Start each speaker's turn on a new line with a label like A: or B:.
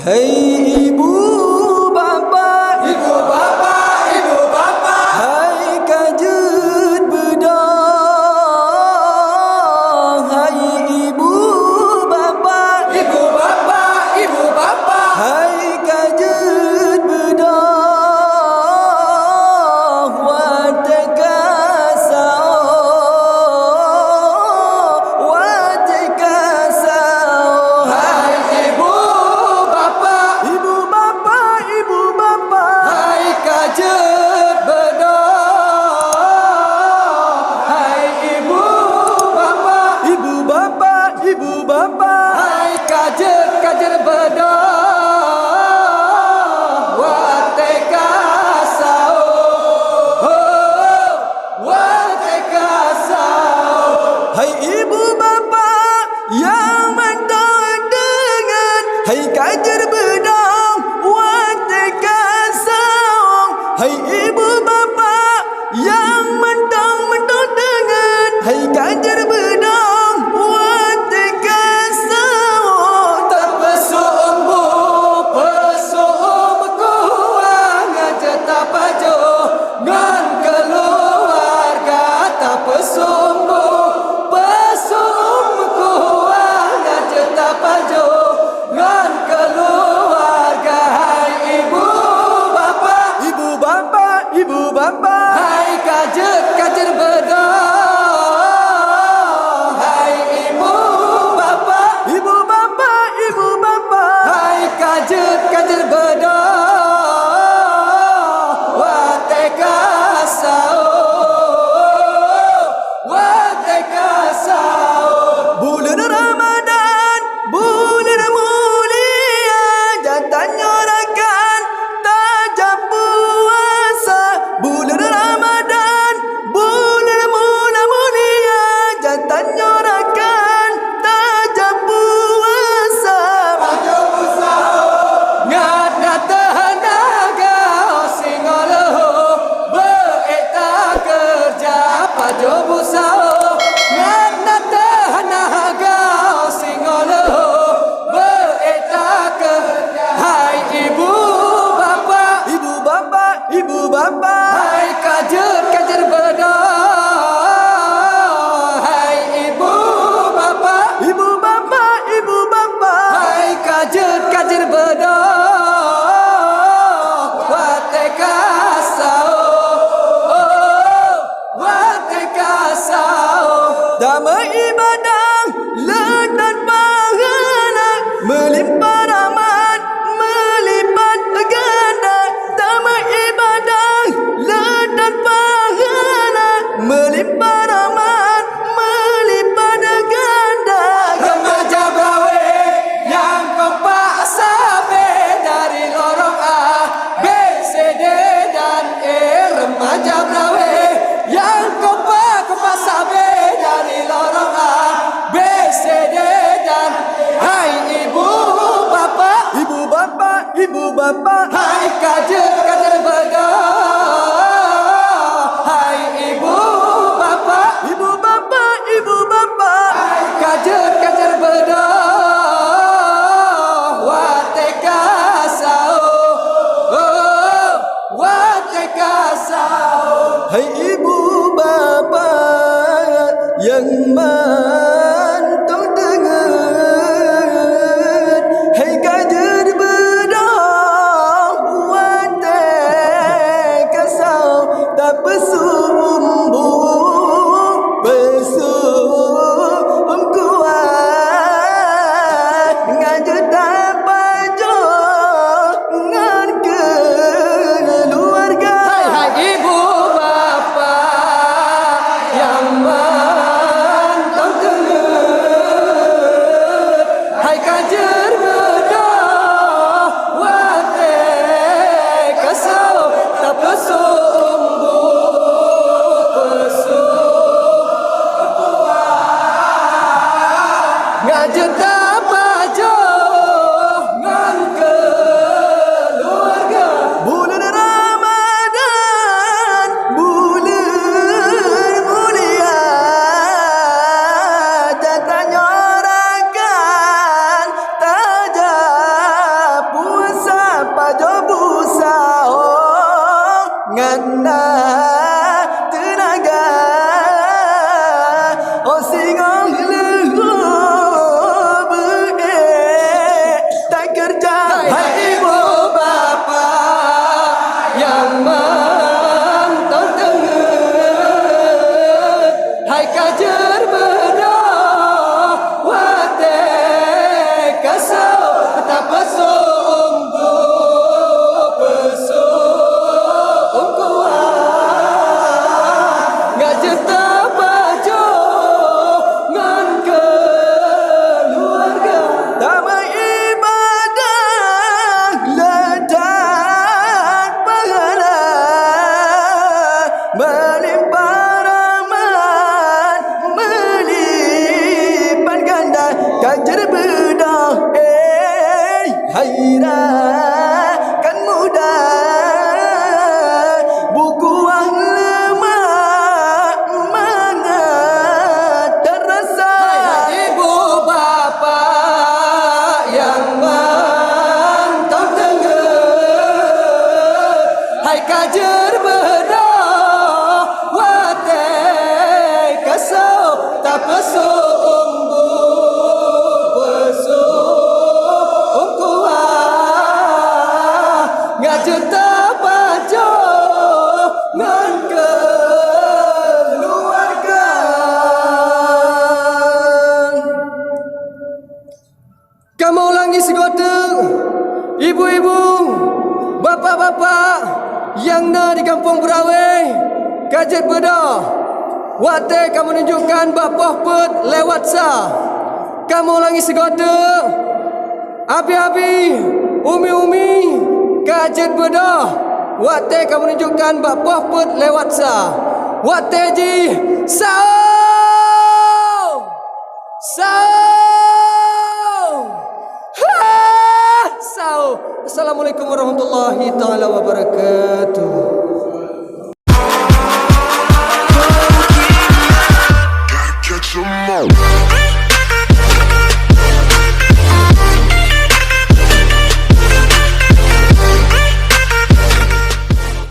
A: Hai ibu bapa,
B: ibu bapa, ibu bapa,
A: hai kajut bedang. Hai ibu bapa,
B: ibu bapa, ibu bapa,
A: hai kajut bedang. Watekasau,
B: hai ibu bapa,
A: ibu bapa, ibu bapa,
B: hai kajut bedong. Hai ibu bapa,
A: ibu bapa, ibu bapa,
B: hai kajer bedong. Watekasau, watekasau.
A: hai ibu bapa yang mentang dengan hai kajar bedang watekasau. Hai ibu bapa yang mentang dengan hai kajar bedang watekasau.
B: Terpesumbu pesum kuang jeta pajo ngan keluarga terpesumbu pesum kuang jeta pajo ngan keluarga. Hai ibu bapa,
A: Ibu bapa, ibu bapa,
B: hai kajer bedong. Hai ibu bapa,
A: ibu bapa, ibu bapa,
B: hai kajer bedong. Watekasau, watekasau.
A: bulan Ramadan, bulan mulia, jantannya rakan tajam puasa. Bulan Ramadan, bulan mulia, jantannya rakan tajam puasa.
B: Pajo busau ngat tenaga singoloh beeta kerja. Pajo busau ngat tenaga singoloh beeta kerja. Hai ibu bapa,
A: Ibu bapa, ibu bapa,
B: hai kajer bedong. Hai ibu bapa,
A: ibu bapa, ibu bapa,
B: hai kajer bedong. Watekasau, watekasau.
A: damai ibadah ledan pahala, melimpah rahmat melipat ganda. Damai ibadah ledan pahala, melimpah rahmat melipat ganda.
B: Remaja Beurawe yang kompak sabe dari lorong A, B, C, D dan E. Remaja Beurawe yang kompak sabe dari lorong A, B, C, D dan E. Hai ibu bapa,
A: Ibu bapa, ibu bapa,
B: hai kajer bedong. Hai ibu bapa,
A: ibu bapa, ibu bapa,
B: hai kajer bedong. Watekasau, watekasau.
A: hai ibu bapa yang mantau dengan hai kajar bedang watekasau. Tak pesumbu pesum kuat ngajut pajo ngan keluarga.
B: Hai hai ibu bapa yang mantap dengar. Hai kajer bedong watekasau tak pesumbu
A: tenaga oh singong lehu tak kerja.
B: Hai ibu bapa yang mantau tengah, hai kajar bedah wate kasau tak pasung pesung kuat ngak jeta baju ngan keluarga.
A: Damai ibadah ledak pahala melimpah rahmat melipat ganda kajar bedah hairakan mudah buku ang lemak mangat terasa.
B: Hai ibu bapa yang mantau tengah, hai kajar bedah wate kasau tak pesung kuat ngak juta baju ngan keluarga. Kamu ulangi segota ibu-ibu, bapa-bapa yang na di kampung Beurawe, kajet bedah. Wate kamu tunjukkan bapah pet lewat sah. Kamu ulangi segota abi-abi, umi-umi, kajet bedah. Wate kamu tunjukkan bapah pet lewat sah. Wate ji sahur. Sahur. Sahur. Assalamualaikum warahmatullahi taala wabarakatuh.